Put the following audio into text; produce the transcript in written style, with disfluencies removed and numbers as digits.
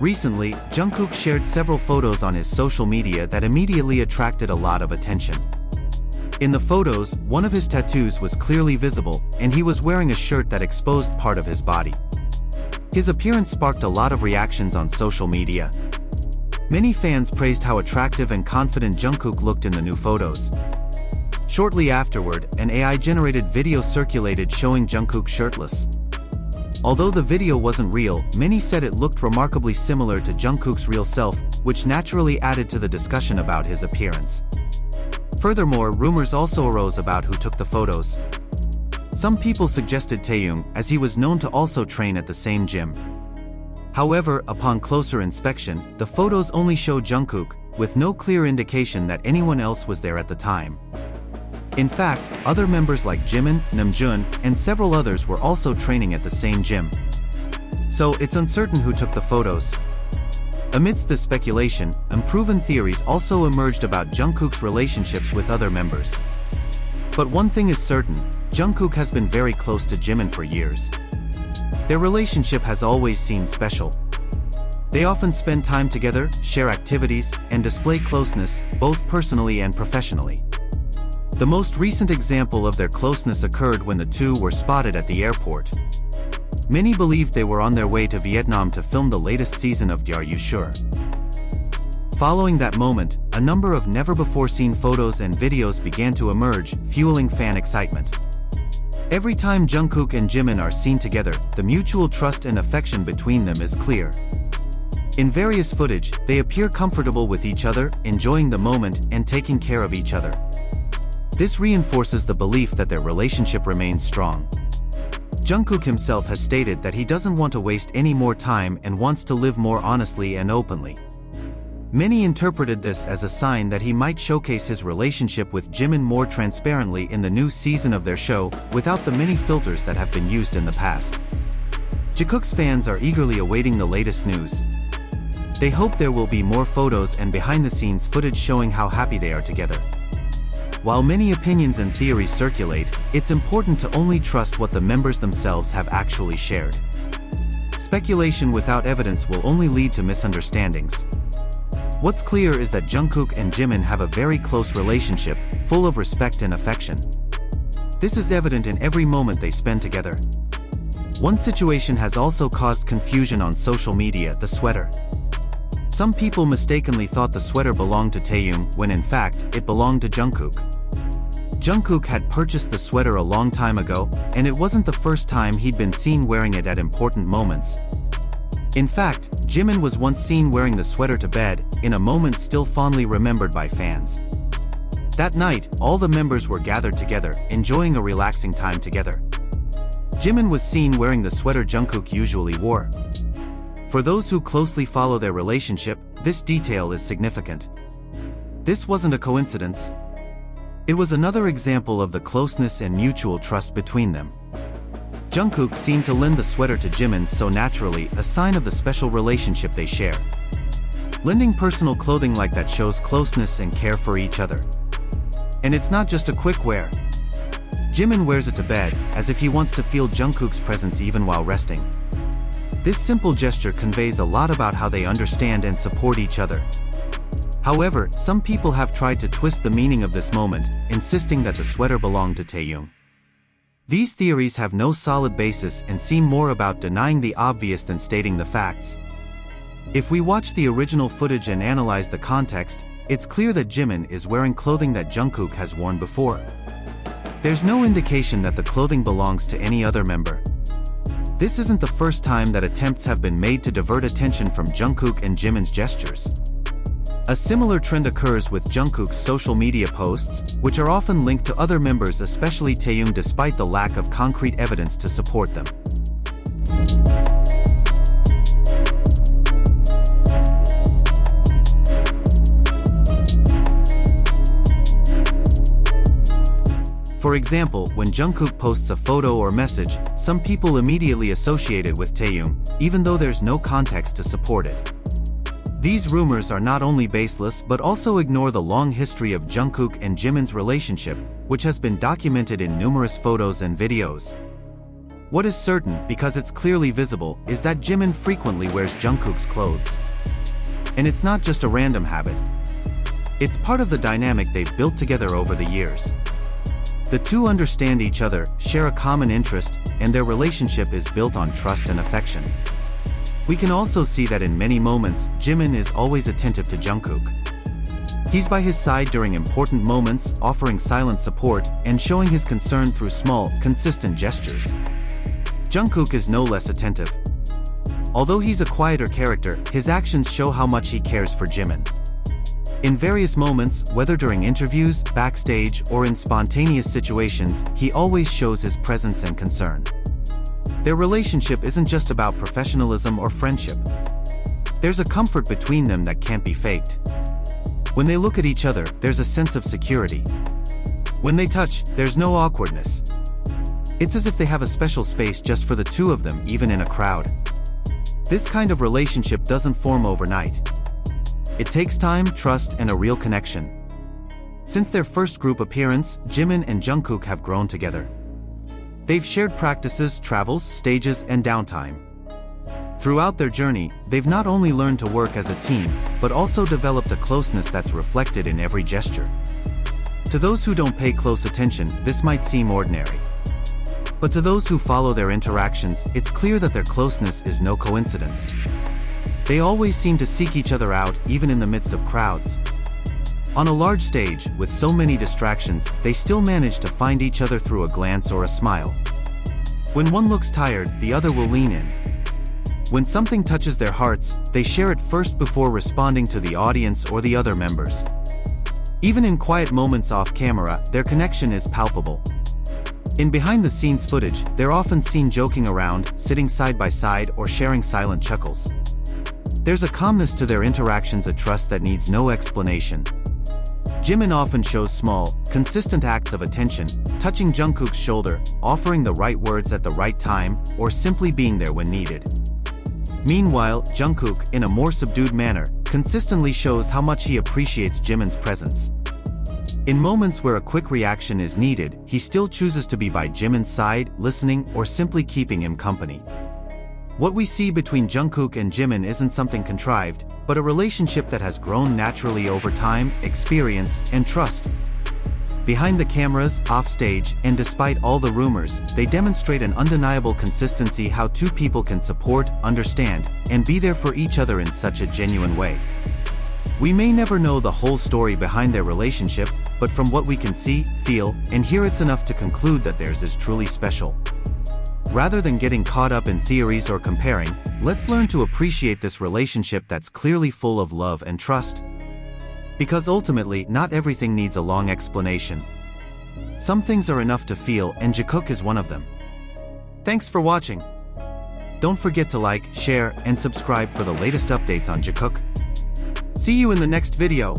Recently, Jungkook shared several photos on his social media that immediately attracted a lot of attention. In the photos, one of his tattoos was clearly visible, and he was wearing a shirt that exposed part of his body. His appearance sparked a lot of reactions on social media. Many fans praised how attractive and confident Jungkook looked in the new photos. Shortly afterward, an AI-generated video circulated showing Jungkook shirtless. Although the video wasn't real, many said it looked remarkably similar to Jungkook's real self, which naturally added to the discussion about his appearance. Furthermore, rumors also arose about who took the photos. Some people suggested Taeyong, as he was known to also train at the same gym. However, upon closer inspection, the photos only show Jungkook, with no clear indication that anyone else was there at the time. In fact, other members like Jimin, Namjoon, and several others were also training at the same gym. So, it's uncertain who took the photos. Amidst this speculation, unproven theories also emerged about Jungkook's relationships with other members. But one thing is certain, Jungkook has been very close to Jimin for years. Their relationship has always seemed special. They often spend time together, share activities, and display closeness, both personally and professionally. The most recent example of their closeness occurred when the two were spotted at the airport. Many believed they were on their way to Vietnam to film the latest season of Are You Sure? Following that moment, a number of never-before-seen photos and videos began to emerge, fueling fan excitement. Every time Jungkook and Jimin are seen together, the mutual trust and affection between them is clear. In various footage, they appear comfortable with each other, enjoying the moment, and taking care of each other. This reinforces the belief that their relationship remains strong. Jungkook himself has stated that he doesn't want to waste any more time and wants to live more honestly and openly. Many interpreted this as a sign that he might showcase his relationship with Jimin more transparently in the new season of their show, without the many filters that have been used in the past. Jikook's fans are eagerly awaiting the latest news. They hope there will be more photos and behind-the-scenes footage showing how happy they are together. While many opinions and theories circulate, it's important to only trust what the members themselves have actually shared. Speculation without evidence will only lead to misunderstandings. What's clear is that Jungkook and Jimin have a very close relationship, full of respect and affection. This is evident in every moment they spend together. One situation has also caused confusion on social media: the sweater. Some people mistakenly thought the sweater belonged to Taeyong, when in fact, it belonged to Jungkook. Jungkook had purchased the sweater a long time ago, and it wasn't the first time he'd been seen wearing it at important moments. In fact, Jimin was once seen wearing the sweater to bed, in a moment still fondly remembered by fans. That night, all the members were gathered together, enjoying a relaxing time together. Jimin was seen wearing the sweater Jungkook usually wore. For those who closely follow their relationship, this detail is significant. This wasn't a coincidence. It was another example of the closeness and mutual trust between them. Jungkook seemed to lend the sweater to Jimin so naturally, a sign of the special relationship they share. Lending personal clothing like that shows closeness and care for each other. And it's not just a quick wear. Jimin wears it to bed, as if he wants to feel Jungkook's presence even while resting. This simple gesture conveys a lot about how they understand and support each other. However, some people have tried to twist the meaning of this moment, insisting that the sweater belonged to Taeyong. These theories have no solid basis and seem more about denying the obvious than stating the facts. If we watch the original footage and analyze the context, it's clear that Jimin is wearing clothing that Jungkook has worn before. There's no indication that the clothing belongs to any other member. This isn't the first time that attempts have been made to divert attention from Jungkook and Jimin's gestures. A similar trend occurs with Jungkook's social media posts, which are often linked to other members, especially Taeyong, despite the lack of concrete evidence to support them. For example, when Jungkook posts a photo or message, some people immediately associate it with Taeyong, even though there's no context to support it. These rumors are not only baseless but also ignore the long history of Jungkook and Jimin's relationship, which has been documented in numerous photos and videos. What is certain, because it's clearly visible, is that Jimin frequently wears Jungkook's clothes. And it's not just a random habit. It's part of the dynamic they've built together over the years. The two understand each other, share a common interest, and their relationship is built on trust and affection. We can also see that in many moments, Jimin is always attentive to Jungkook. He's by his side during important moments, offering silent support, and showing his concern through small, consistent gestures. Jungkook is no less attentive. Although he's a quieter character, his actions show how much he cares for Jimin. In various moments, whether during interviews, backstage, or in spontaneous situations, he always shows his presence and concern. Their relationship isn't just about professionalism or friendship. There's a comfort between them that can't be faked. When they look at each other, there's a sense of security. When they touch, there's no awkwardness. It's as if they have a special space just for the two of them, even in a crowd. This kind of relationship doesn't form overnight. It takes time, trust, and a real connection. Since their first group appearance, Jimin and Jungkook have grown together. They've shared practices, travels, stages, and downtime. Throughout their journey, they've not only learned to work as a team, but also developed a closeness that's reflected in every gesture. To those who don't pay close attention, this might seem ordinary. But to those who follow their interactions, it's clear that their closeness is no coincidence. They always seem to seek each other out, even in the midst of crowds. On a large stage, with so many distractions, they still manage to find each other through a glance or a smile. When one looks tired, the other will lean in. When something touches their hearts, they share it first before responding to the audience or the other members. Even in quiet moments off camera, their connection is palpable. In behind-the-scenes footage, they're often seen joking around, sitting side by side, or sharing silent chuckles. There's a calmness to their interactions, a trust that needs no explanation. Jimin often shows small, consistent acts of attention, touching Jungkook's shoulder, offering the right words at the right time, or simply being there when needed. Meanwhile, Jungkook, in a more subdued manner, consistently shows how much he appreciates Jimin's presence. In moments where a quick reaction is needed, he still chooses to be by Jimin's side, listening, or simply keeping him company. What we see between Jungkook and Jimin isn't something contrived, but a relationship that has grown naturally over time, experience, and trust. Behind the cameras, offstage, and despite all the rumors, they demonstrate an undeniable consistency how two people can support, understand, and be there for each other in such a genuine way. We may never know the whole story behind their relationship, but from what we can see, feel, and hear, it's enough to conclude that theirs is truly special. Rather than getting caught up in theories or comparing, let's learn to appreciate this relationship that's clearly full of love and trust. Because ultimately, not everything needs a long explanation. Some things are enough to feel, and Jikook is one of them. Thanks for watching. Don't forget to like, share, and subscribe for the latest updates on Jikook. See you in the next video.